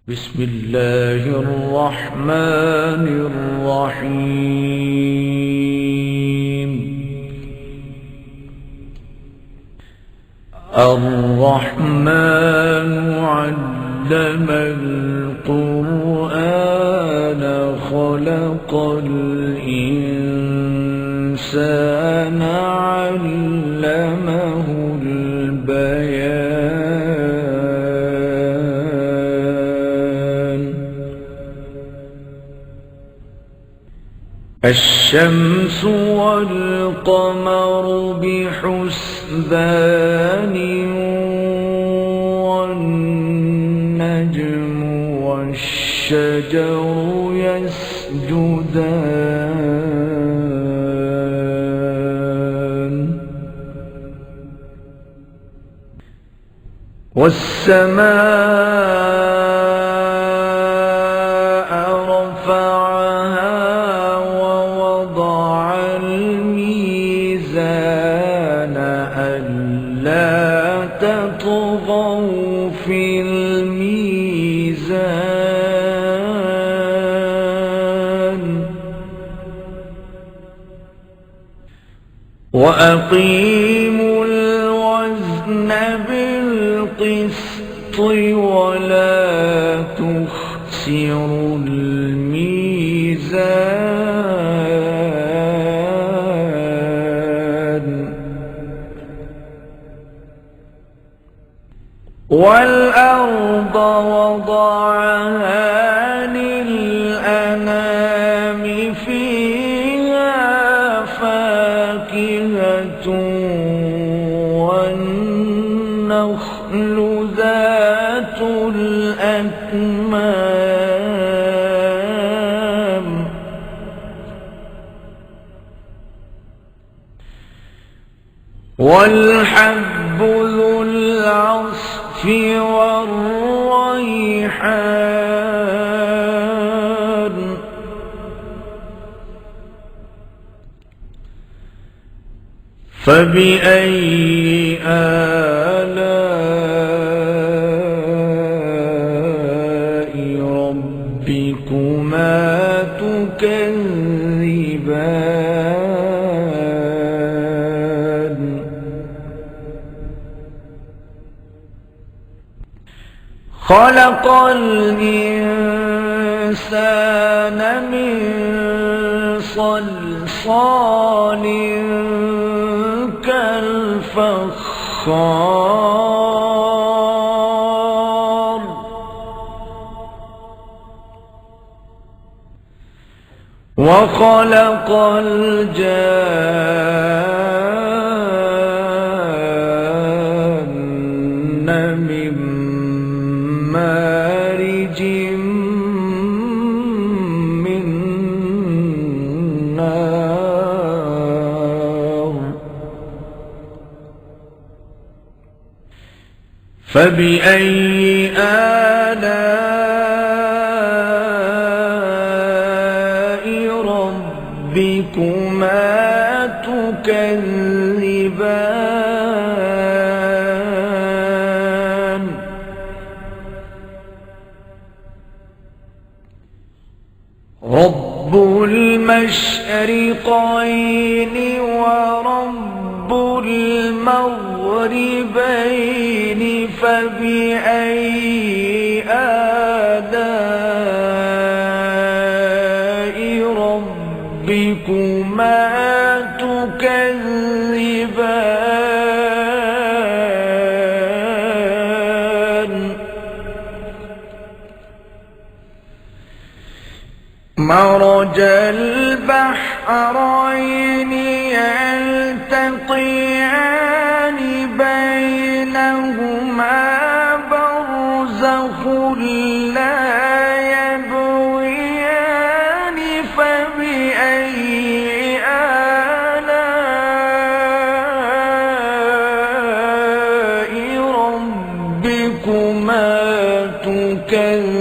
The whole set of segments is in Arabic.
بسم الله الرحمن الرحيم. الرحمن علم القرآن خلق الإنسان علمه البيان. الشمس والقمر بحسبان والنجم والشجر يسجدان والسماء رفعها ووضع الميزان ألا تطغوا في الميزان وأقيموا الوزن بالقسط ولا تخسروا الميزان والأرض وضعها للأنام فيها فاكهة والنخل ذات الأكمام والحب ذو العصف والريحان فبأي آلاء ربكما تكذبان خلق الإنسان من صلصال كالفخار وخلق الجان من مارج من نار فبأي آلاء ربكما تكذبان رب المشرقين ورب المغربين فبأي آلاء ربكما تكذبان مرج البحرين يلتقيان بينهما برزخ لا يبغيان فبأي آلاء ربكما تكذبان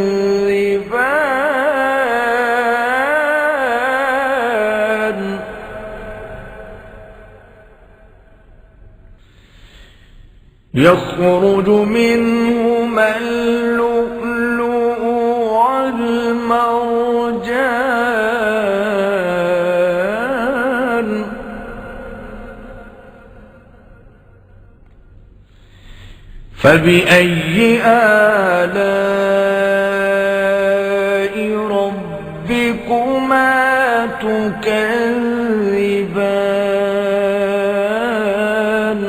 يخرج منهما اللؤلؤ فبأي آلاء ربكما تكذبان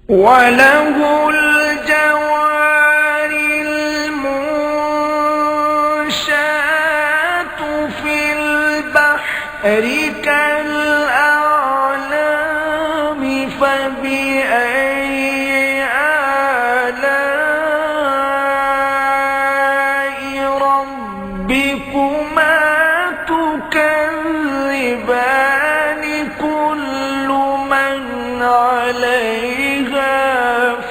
وله الجوار المنشآت في البحر كالأعلام فبأي آلاء ربكما تكذبان كل من عليها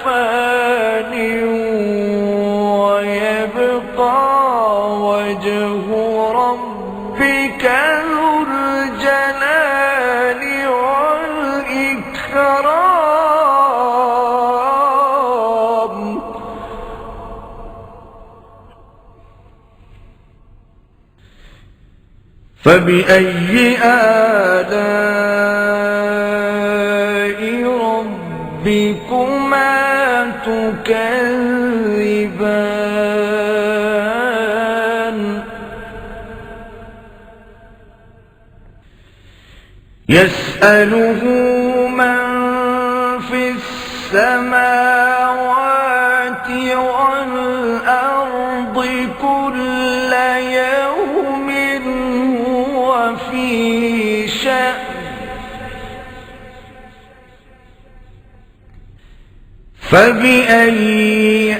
فان ويبقى وجه ربك ذو الجلال والإكرام فبأي آلاء ربكما تكذبان يسأله من في السماوات والأرض كل يوم هو في شأن فبأي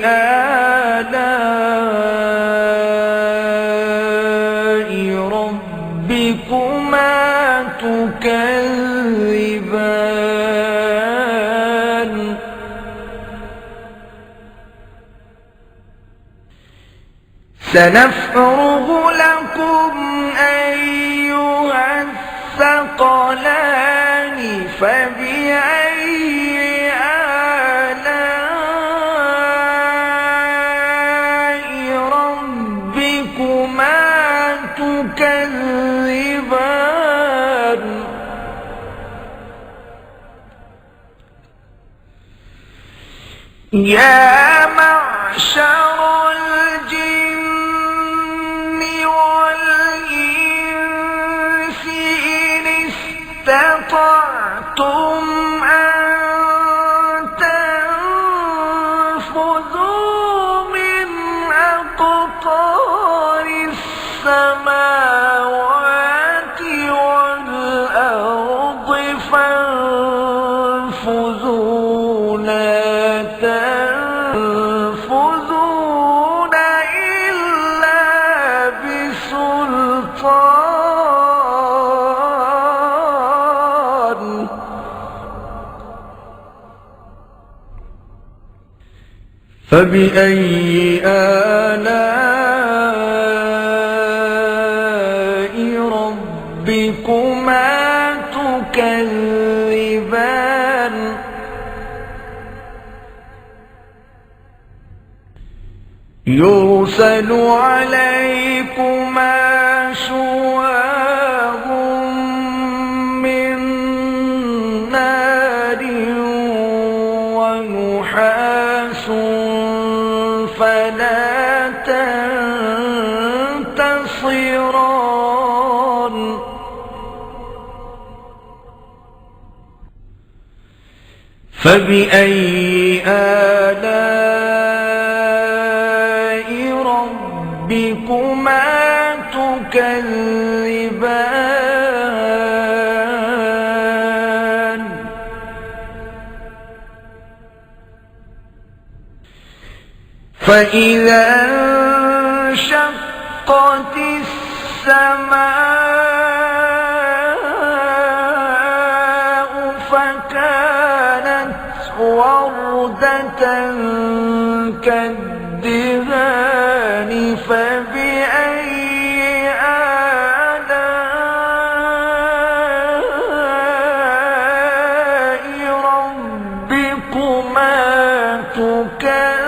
آلاء ربكما تكذبان سنفرغ لكم أيها الثقلان فبأي ربكما تكذبان يا معشر الجن والإنس إن استطعتم أن تنفذوا من أقطار السماوات والأرض فانفذوا لا تنفذون إلا بسلطان فبأي آلاء ربكما تكذبان يرسل عليكما شواظ من نار ونحاس فلا تنتصران فبأي آلاء ربكما تكذبان فإذا انشقت السماء فكانت وردة كالدهان فبأي آلاء ربكما تكذبان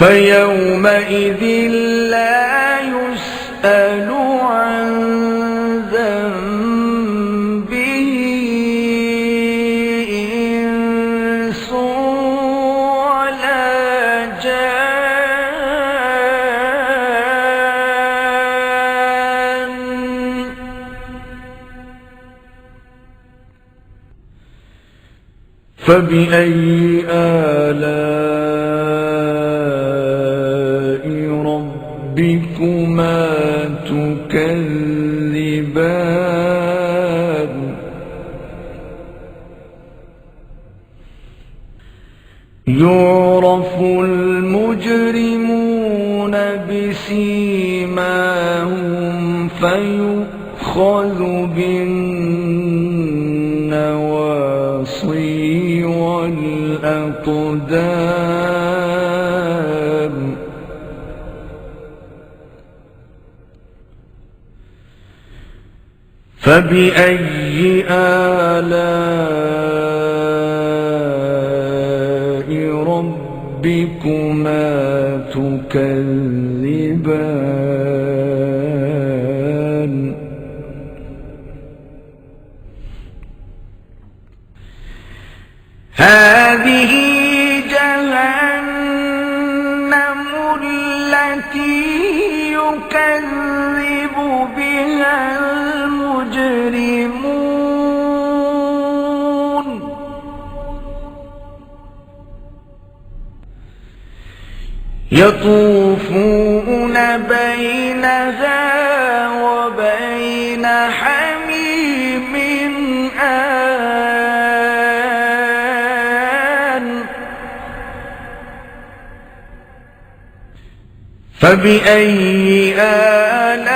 فيومئذ لا يسأل عن ذنبه إنس ولا جان. فبأي آلاء ربكما تكذبان. يعرف المجرمون بسيماهم فيؤخذ بالنواصي والأقدام. فبأي آلاء ربكما تكذبان. هذه جهنم التي يكذب بها المجرمون. يطوفون بينها وبين حميم آن. فبأي آلاء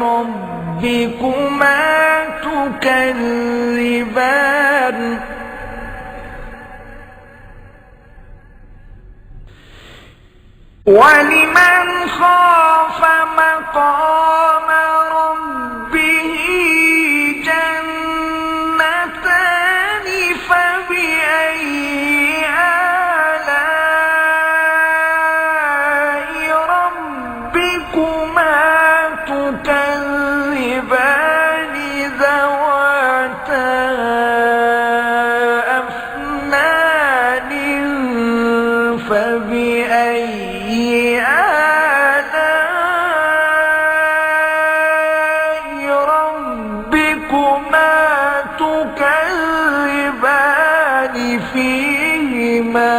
ربكما تكذبان. ولمن خاف مقام ربه جنتان. فبأي آلاء ربكما تكذبان ذواتا أفنان. فبأي آلاء ربكما تكذبان فيهما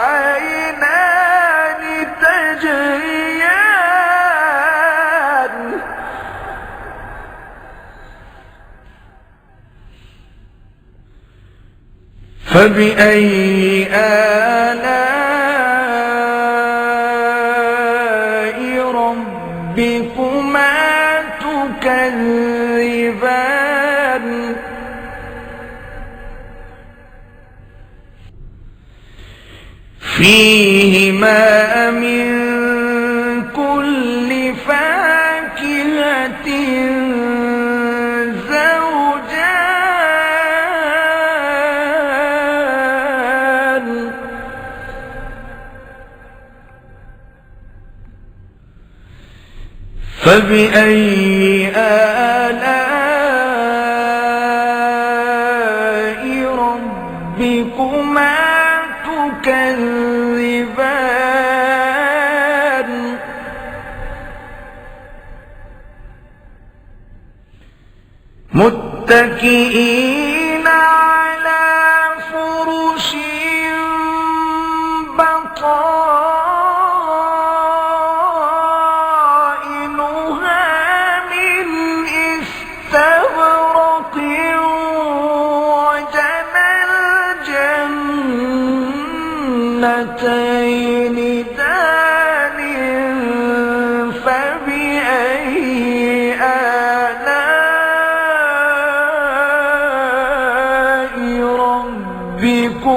عينان تجريان. فبأي آلاء ربكما تكذبان. فيهما من كل فاكهة زوجان. فبأي آلاء ربكما تكذبان. متكئين على فرش بطائنها من استبرق. وجنى الجنتين دان. فبأي آلاء ربكما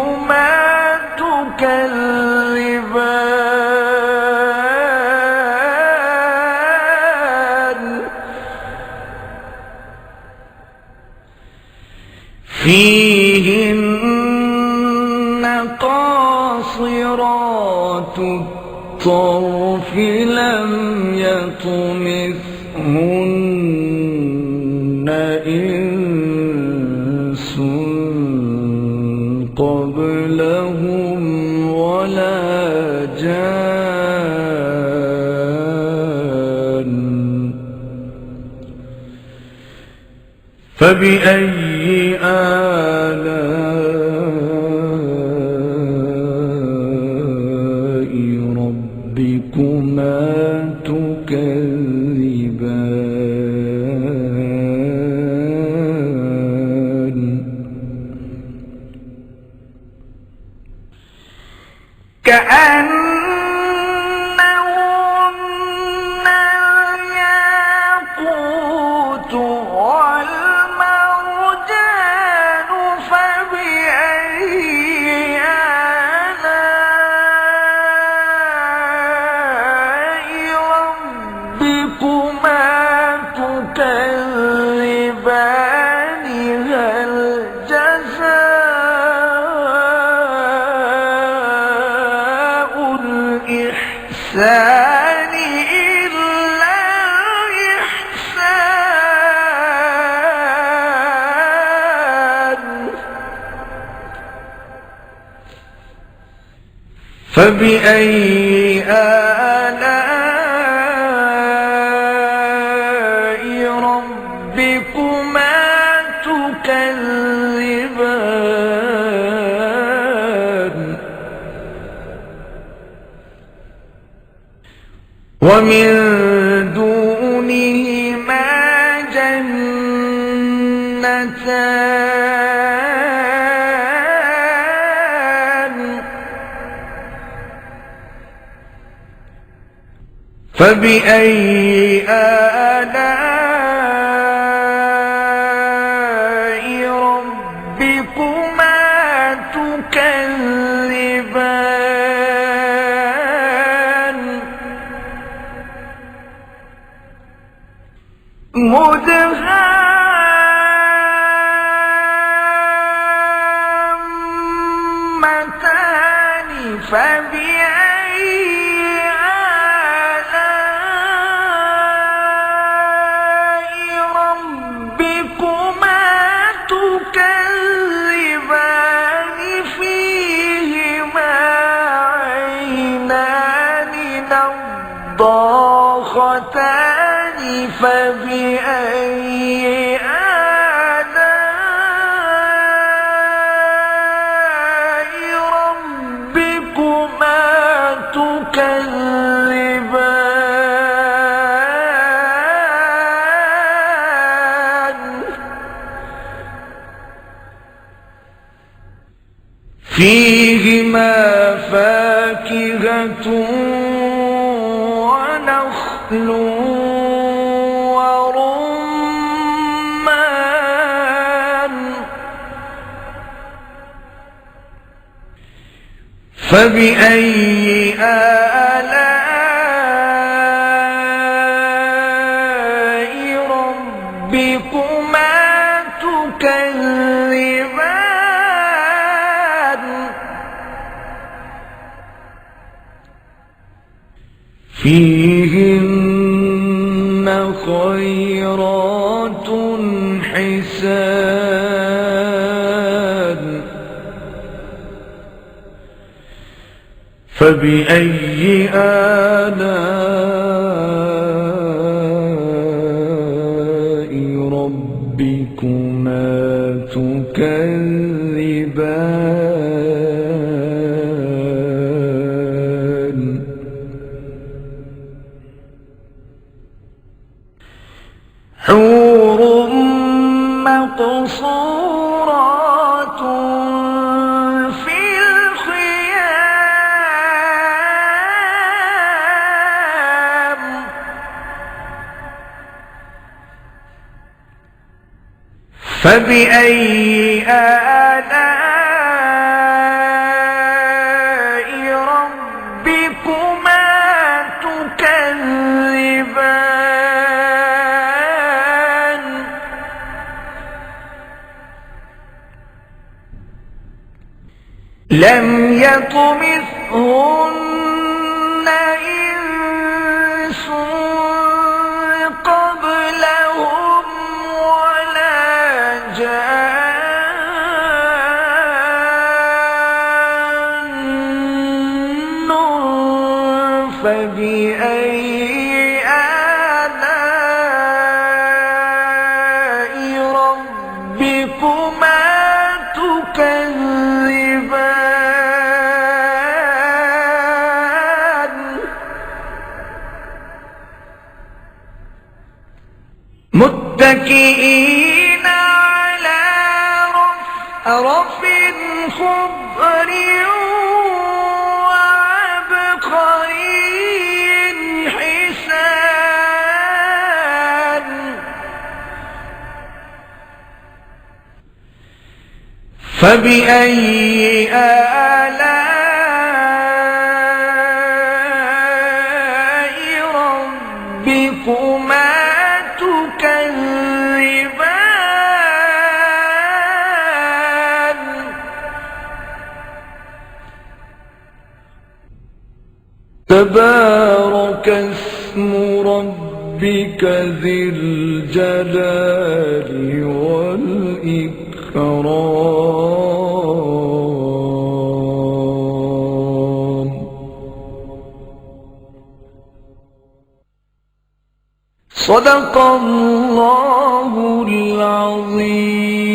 تكذبان. فيهن الصرف لم يطمثهن إنس قبلهم ولا جان فبأي آلاء ربكما تكذبان كأنهن الياقوت والمرجان فبأي آلاء ربكما تكذبان هل جزاء الإحسان إلا الإحسان فبأي آلاء ربكما تكذبان ومن دونهما جنتان فبأي آلاء ربكما تكذبان مدهامتان فبأي آلاء ربكما تكذبان فيهما عينان نضاختان فبأي آلاء ربكما تكذبان فيهما فاكهة ونخل ورمان فبأي آلاء ربكما تكذبان فيهن خيرات حسان فبأي آلاء ربكما تكذبان حور مقصورات في الخيام فبأي آلاء ربكما تكذبان لم يطمثهن فبأي آلاء ربكما تكذبان متكئين على رفرف خضر وعبقري حسان فبأي آلاء ربكما تكذبان تبارك اسم ربك ذي الجلال والإكرام صدق الله العظيم.